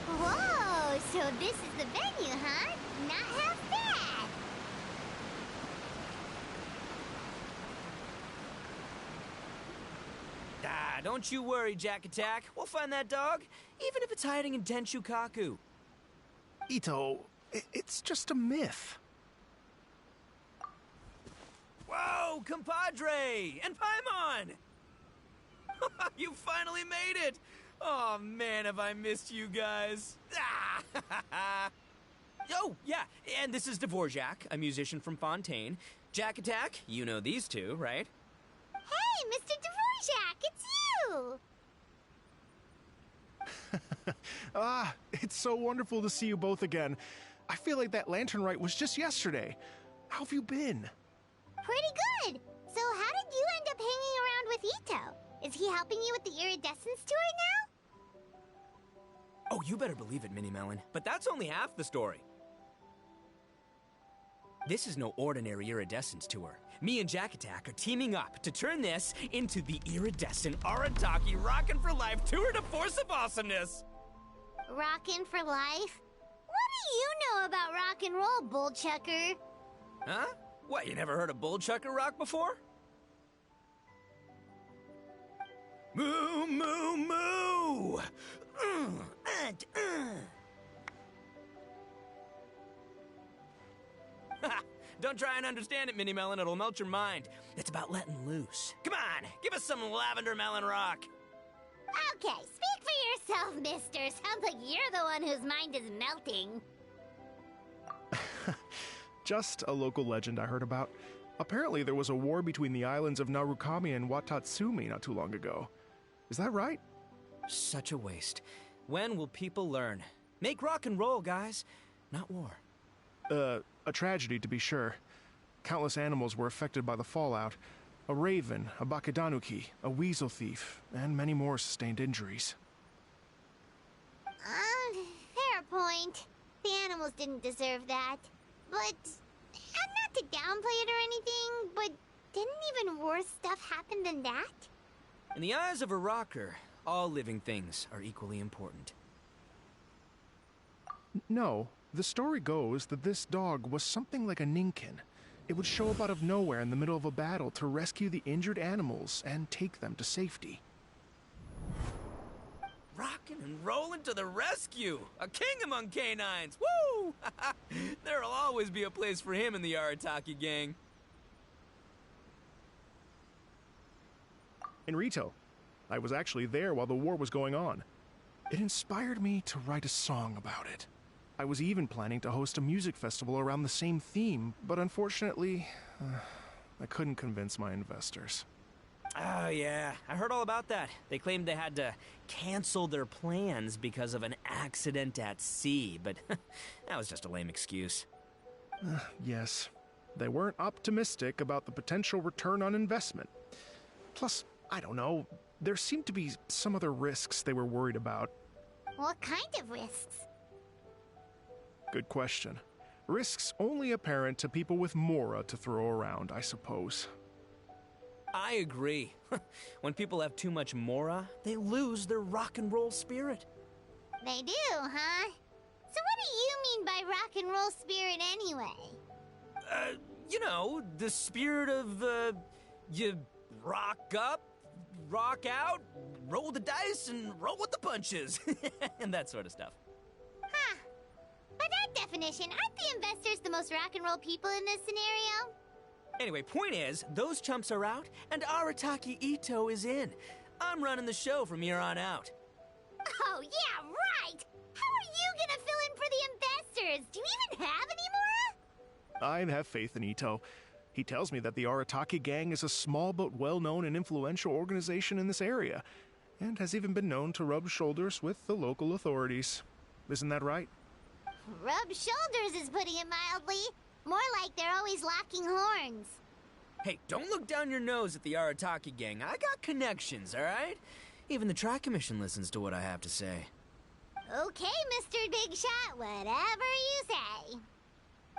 Whoa, so this is the venue, huh? Not half bad. Ah, don't you worry, Jack Attack. We'll find that dog, even if it's hiding in Tenshukaku. Ito, it's just a myth. Whoa, compadre! And Paimon! You finally made it! Oh man, have I missed you guys. Ah! Oh, yeah, and this is Dvorak, a musician from Fontaine. Jack Attack, you know these two, right? Hey, Mr. Dvorak, it's you! It's so wonderful to see you both again. I feel like that lantern rite was just yesterday. How have you been? Pretty good. So how did you end up hanging around with Ito? Is he helping you with the Iridescence tour now? Oh, you better believe it, Minnie Melon. But that's only half the story. This is no ordinary Iridescence tour. Me and Jack Attack are teaming up to turn this into the Iridescent Arataki Rockin' for Life Tour de Force of Awesomeness! Rockin' for life? What do you know about rock and roll, bullchucker? Huh? What, you never heard of bullchucker rock before? Moo, moo, moo! Don't try and understand it, Minnie Melon. It'll melt your mind. It's about letting loose. Come on, give us some lavender melon rock. Okay, speak for yourself, mister. Sounds like you're the one whose mind is melting. Just a local legend I heard about. Apparently there was a war between the islands of Narukami and Watatsumi not too long ago. Is that right? Such a waste. When will people learn? Make rock and roll, guys, not war. A tragedy to be sure. Countless animals were affected by the fallout. A raven, a bakedanuki, a weasel thief, and many more sustained injuries. Fair point. The animals didn't deserve that. But, not to downplay it or anything, but didn't even worse stuff happen than that? In the eyes of a rocker, all living things are equally important. No, the story goes that this dog was something like a ninkin. It would show up out of nowhere in the middle of a battle to rescue the injured animals and take them to safety. Rockin' and rollin' to the rescue! A king among canines! Woo! There'll always be a place for him in the Arataki gang. Enrito, I was actually there while the war was going on. It inspired me to write a song about it. I was even planning to host a music festival around the same theme, but unfortunately, I couldn't convince my investors. Oh, yeah. I heard all about that. They claimed they had to cancel their plans because of an accident at sea, but that was just a lame excuse. Yes. They weren't optimistic about the potential return on investment. Plus, I don't know, there seemed to be some other risks they were worried about. What kind of risks? Good question. Risks only apparent to people with mora to throw around, I suppose. I agree. When people have too much mora, they lose their rock and roll spirit. They do, huh? So what do you mean by rock and roll spirit anyway? You know, the spirit of, you rock up, rock out, roll the dice, and roll with the punches. And that sort of stuff. Huh. By that definition, aren't the investors the most rock and roll people in this scenario? Anyway, point is, those chumps are out, and Arataki Ito is in. I'm running the show from here on out. Oh, yeah, right! How are you gonna fill in for the investors? Do you even have any more? I have faith in Ito. He tells me that the Arataki gang is a small but well-known and influential organization in this area, and has even been known to rub shoulders with the local authorities. Isn't that right? Rub shoulders is putting it mildly. More like they're always locking horns. Hey, don't look down your nose at the Arataki gang. I got connections, all right? Even the Tri Commission listens to what I have to say. Okay, Mr. Big Shot, whatever you say.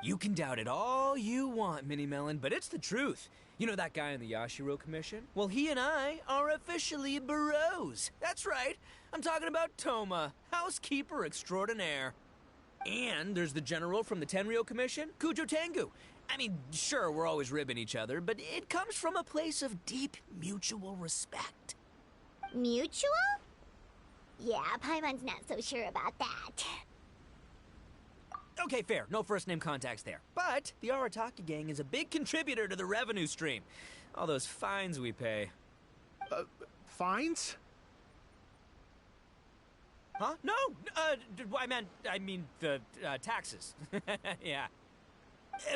You can doubt it all you want, Minnie Melon, but it's the truth. You know that guy in the Yashiro Commission? Well, he and I are officially bros. That's right. I'm talking about Toma, housekeeper extraordinaire. And there's the general from the Tenryou Commission, Kujo Tengu. I mean, sure, we're always ribbing each other, but it comes from a place of deep mutual respect. Mutual? Yeah, Paimon's not so sure about that. Okay, fair. No first-name contacts there. But the Arataki gang is a big contributor to the revenue stream. All those fines we pay. Fines? Huh? No! I mean the taxes. Yeah.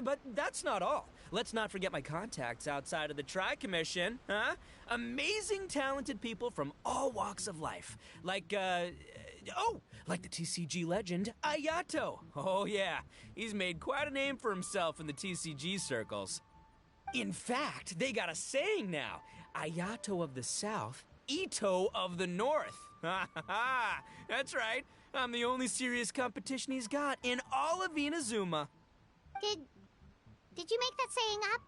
But that's not all. Let's not forget my contacts outside of the Tri-Commission, huh? Amazing, talented people from all walks of life. Like the TCG legend, Ayato. Oh yeah, he's made quite a name for himself in the TCG circles. In fact, they got a saying now. Ayato of the South, Ito of the North. Ha ha ha! That's right. I'm the only serious competition he's got in all of Inazuma. Did you make that saying up?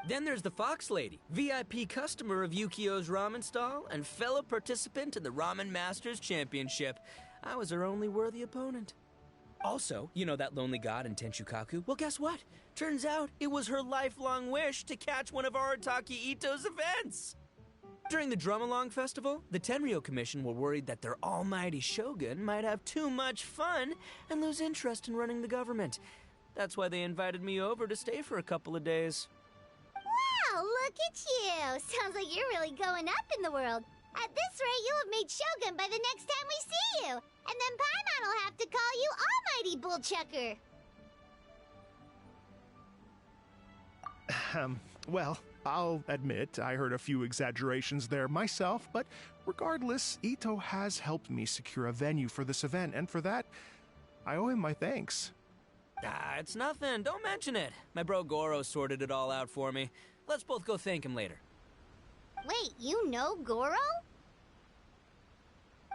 Then there's the Fox Lady, VIP customer of Yukio's ramen stall and fellow participant in the Ramen Masters Championship. I was her only worthy opponent. Also, you know that lonely god in Tenchukaku? Well, guess what? Turns out it was her lifelong wish to catch one of Arataki Ito's events. During the Drum-Along Festival, the Tenryou Commission were worried that their almighty shogun might have too much fun and lose interest in running the government. That's why they invited me over to stay for a couple of days. Wow, look at you! Sounds like you're really going up in the world. At this rate, you'll have made shogun by the next time we see you. And then Paimon will have to call you Almighty Bullchucker. Well, I'll admit I heard a few exaggerations there myself, but regardless, Ito has helped me secure a venue for this event, and for that, I owe him my thanks. It's nothing. Don't mention it. My bro Goro sorted it all out for me. Let's both go thank him later. Wait, you know Goro?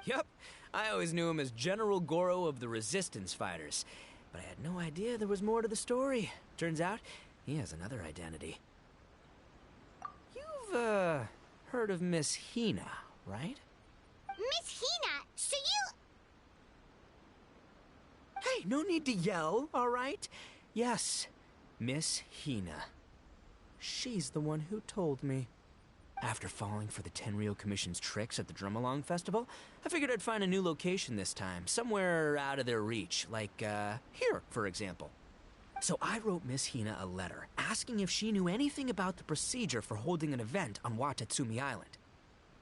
Yup. I always knew him as General Goro of the Resistance Fighters. But I had no idea there was more to the story. Turns out, he has another identity. You've, heard of Miss Hina, right? Miss Hina, so you... Hey, no need to yell, all right? Yes, Miss Hina. She's the one who told me. After falling for the Tenryou Commission's tricks at the Drum-Along Festival, I figured I'd find a new location this time, somewhere out of their reach, like, here, for example. So I wrote Miss Hina a letter, asking if she knew anything about the procedure for holding an event on Watatsumi Island.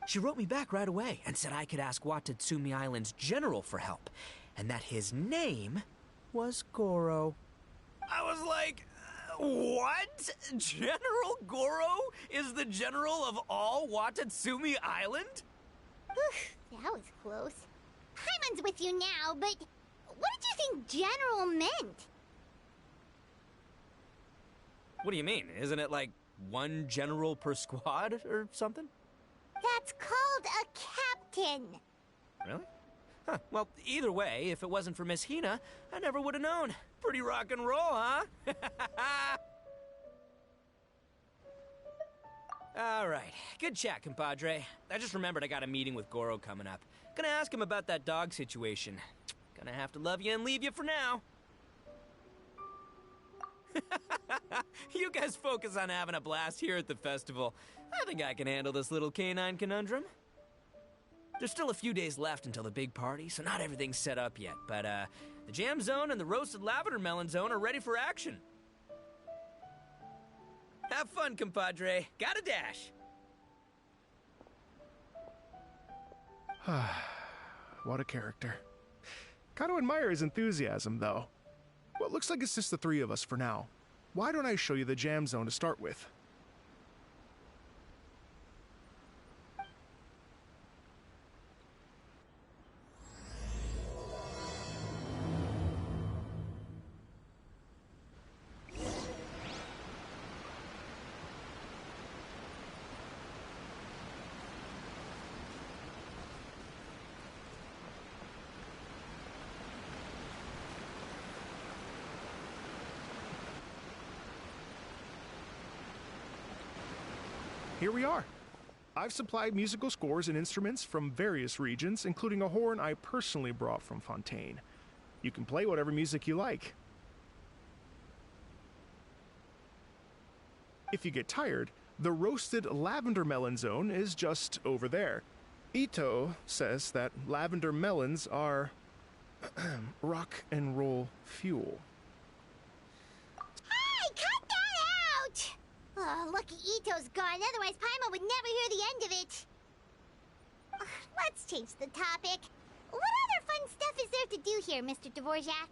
She wrote me back right away and said I could ask Watatsumi Island's general for help, and that his name was Goro. I was like, what? General Goro is the general of all Watatsumi Island? Whew, that was close. Paimon's with you now, but what did you think general meant? What do you mean? Isn't it like one general per squad or something? That's called a captain. Really? Huh. Well, either way, if it wasn't for Miss Hina, I never would have known. Pretty rock and roll, huh? All right. Good chat, compadre. I just remembered I got a meeting with Goro coming up. Gonna ask him about that dog situation. Gonna have to love you and leave you for now. You guys focus on having a blast here at the festival. I think I can handle this little canine conundrum. There's still a few days left until the big party, so not everything's set up yet, but the jam zone and the roasted lavender melon zone are ready for action. Have fun, compadre. Gotta dash. What a character. Kind of admire his enthusiasm, though. Well, it looks like it's just the three of us for now. Why don't I show you the jam zone to start with? here we are. I've supplied musical scores and instruments from various regions, including a horn I personally brought from Fontaine. You can play whatever music you like. If you get tired, the roasted lavender melon zone is just over there. Ito says that lavender melons are rock and roll fuel. Hey, cut that out! Oh, lucky Ito's gone, otherwise Paimon would never hear the end of it. Ugh, let's change the topic. What other fun stuff is there to do here, Mr. Dvorak?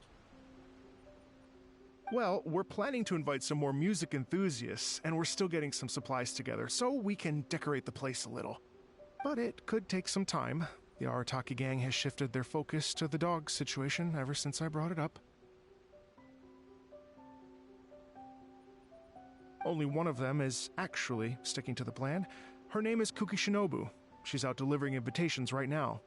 Well, we're planning to invite some more music enthusiasts, and we're still getting some supplies together, so we can decorate the place a little. But it could take some time. The Arataki gang has shifted their focus to the dog situation ever since I brought it up. Only one of them is actually sticking to the plan. Her name is Kuki Shinobu. She's out delivering invitations right now.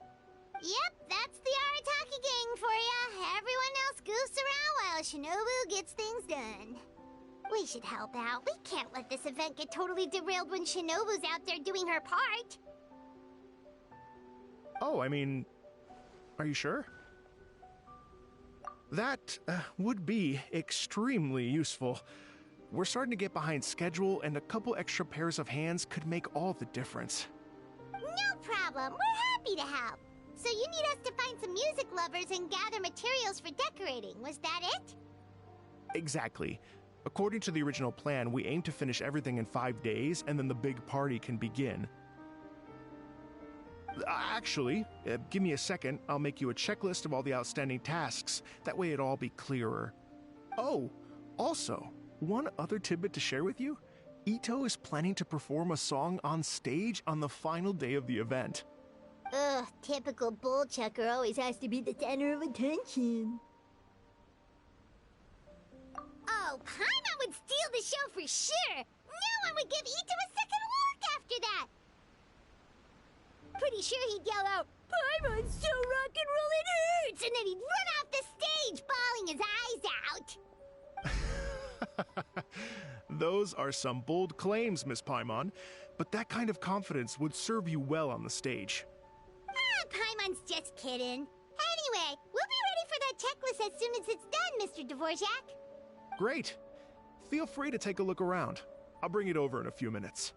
Yep, that's the Arataki gang for ya. Everyone else goofs around while Shinobu gets things done. We should help out. We can't let this event get totally derailed when Shinobu's out there doing her part. Oh, I mean, are you sure? That would be extremely useful. We're starting to get behind schedule, and a couple extra pairs of hands could make all the difference. No problem. We're happy to help. So you need us to find some music lovers and gather materials for decorating. Was that it? Exactly. According to the original plan, we aim to finish everything in 5 days, and then the big party can begin. Actually, give me a second. I'll make you a checklist of all the outstanding tasks. That way it'll all be clearer. Oh, also, one other tidbit to share with you. Ito is planning to perform a song on stage on the final day of the event. Ugh, typical bullchucker always has to be the center of attention. Oh, Paimon would steal the show for sure! No one would give Ito a second look after that! Pretty sure he'd yell out, "Paimon's so rock and roll it hurts!" And then he'd run off the stage, bawling his eyes out! Those are some bold claims, Miss Paimon, but that kind of confidence would serve you well on the stage. Ah, Paimon's just kidding. Anyway, we'll be ready for that checklist as soon as it's done, Mr. Dvorak. Great. Feel free to take a look around. I'll bring it over in a few minutes.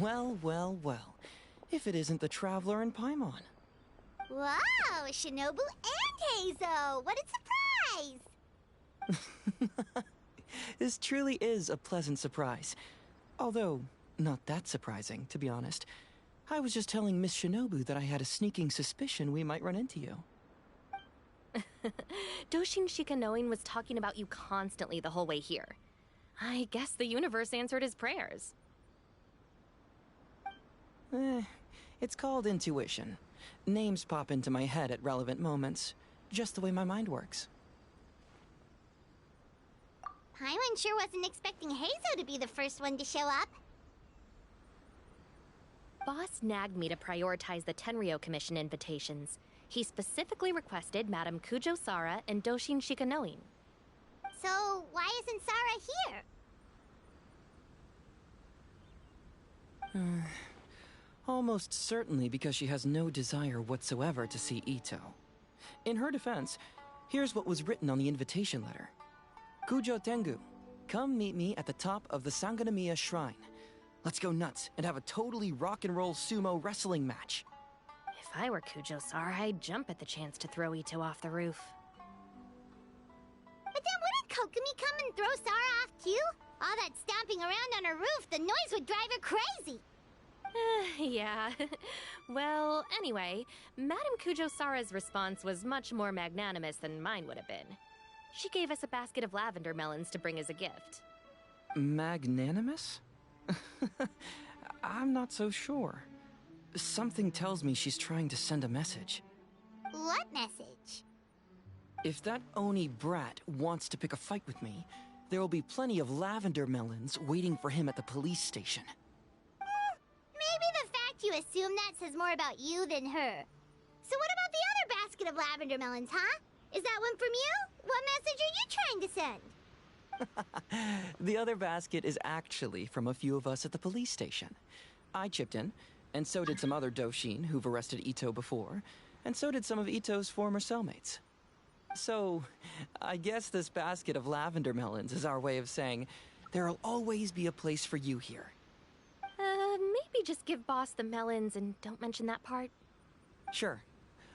Well, well, well. If it isn't the Traveler and Paimon. Wow, Shinobu and Heizo! What a surprise! This truly is a pleasant surprise. Although, not that surprising, to be honest. I was just telling Miss Shinobu that I had a sneaking suspicion we might run into you. Doshin Shikanoin was talking about you constantly the whole way here. I guess the universe answered his prayers. It's called intuition. Names pop into my head at relevant moments, just the way my mind works. Paimon sure wasn't expecting Heizo to be the first one to show up. Boss nagged me to prioritize the Tenryo Commission invitations. He specifically requested Madame Kujo Sara and Doshin Shikanoin. So, why isn't Sara here? Almost certainly because she has no desire whatsoever to see Ito. In her defense, here's what was written on the invitation letter. Kujo Tengu, come meet me at the top of the Sangonomiya Shrine. Let's go nuts and have a totally rock and roll sumo wrestling match. If I were Kujo Sara, I'd jump at the chance to throw Ito off the roof. But then wouldn't Kokomi come and throw Sara off too? All that stomping around on her roof, the noise would drive her crazy. Yeah. Well, anyway, Madame Kujo Sara's response was much more magnanimous than mine would have been. She gave us a basket of lavender melons to bring as a gift. Magnanimous? I'm not so sure. Something tells me she's trying to send a message. What message? If that Oni brat wants to pick a fight with me, There will be plenty of lavender melons waiting for him at the police station. Maybe the fact you assume that says more about you than her. So what about the other basket of lavender melons, huh? Is that one from you? What message are you trying to send? The other basket is actually from a few of us at the police station. I chipped in, and so did some other Doshin who've arrested Ito before, and so did some of Ito's former cellmates. So, I guess this basket of lavender melons is our way of saying, there'll always be a place for you here. Maybe just give Boss the melons and don't mention that part. Sure.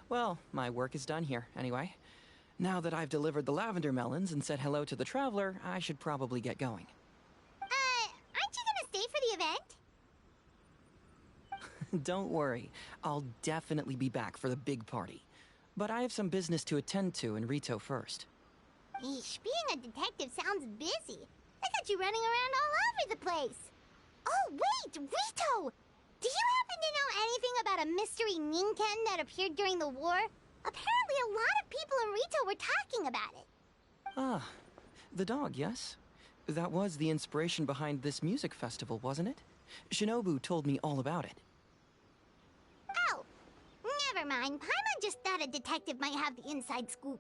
Well, my work is done here, anyway. Now that I've delivered the lavender melons and said hello to the traveler, I should probably get going. Aren't you gonna stay for the event? Don't worry, I'll definitely be back for the big party. But I have some business to attend to in Rito first. Eesh, being a detective sounds busy. I got you running around all over the place. Oh, wait, Rito! Do you happen to know anything about a mystery Ninken that appeared during the war? Apparently a lot of people in Rito were talking about it. Ah, the dog, yes? That was the inspiration behind this music festival, wasn't it? Shinobu told me all about it. Oh, never mind. Paimon just thought a detective might have the inside scoop.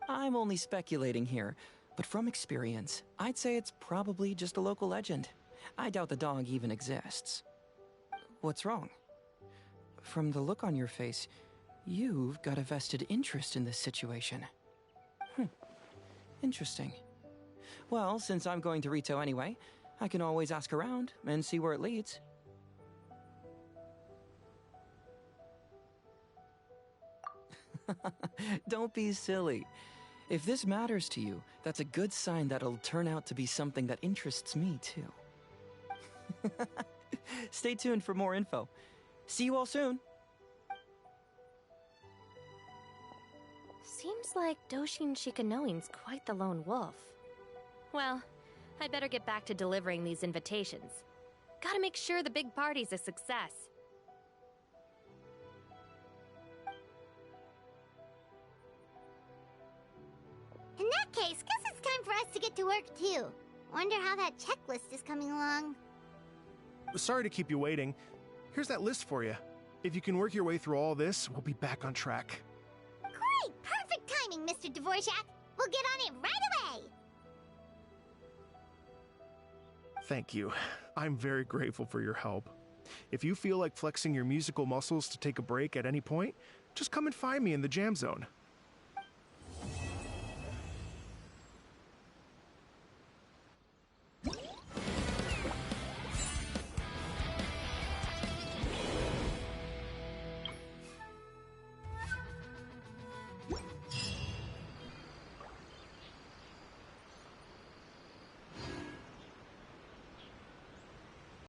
I'm only speculating here, but from experience, I'd say it's probably just a local legend. I doubt the dog even exists. What's wrong? From the look on your face, you've got a vested interest in this situation. Interesting. Well, since I'm going to Rito anyway, I can always ask around and see where it leads. Don't be silly. If this matters to you, that's a good sign that it'll turn out to be something that interests me, too. Stay tuned for more info. See you all soon. Seems like Doshin Shikanoin's quite the lone wolf. Well, I'd better get back to delivering these invitations. Gotta make sure the big party's a success. In that case, guess it's time for us to get to work too. Wonder how that checklist is coming along. Sorry to keep you waiting. Here's that list for you. If you can work your way through all this, we'll be back on track. Great! Perfect timing, Mr. Dvorak. We'll get on it right away! Thank you. I'm very grateful for your help. If you feel like flexing your musical muscles to take a break at any point, just come and find me in the jam zone.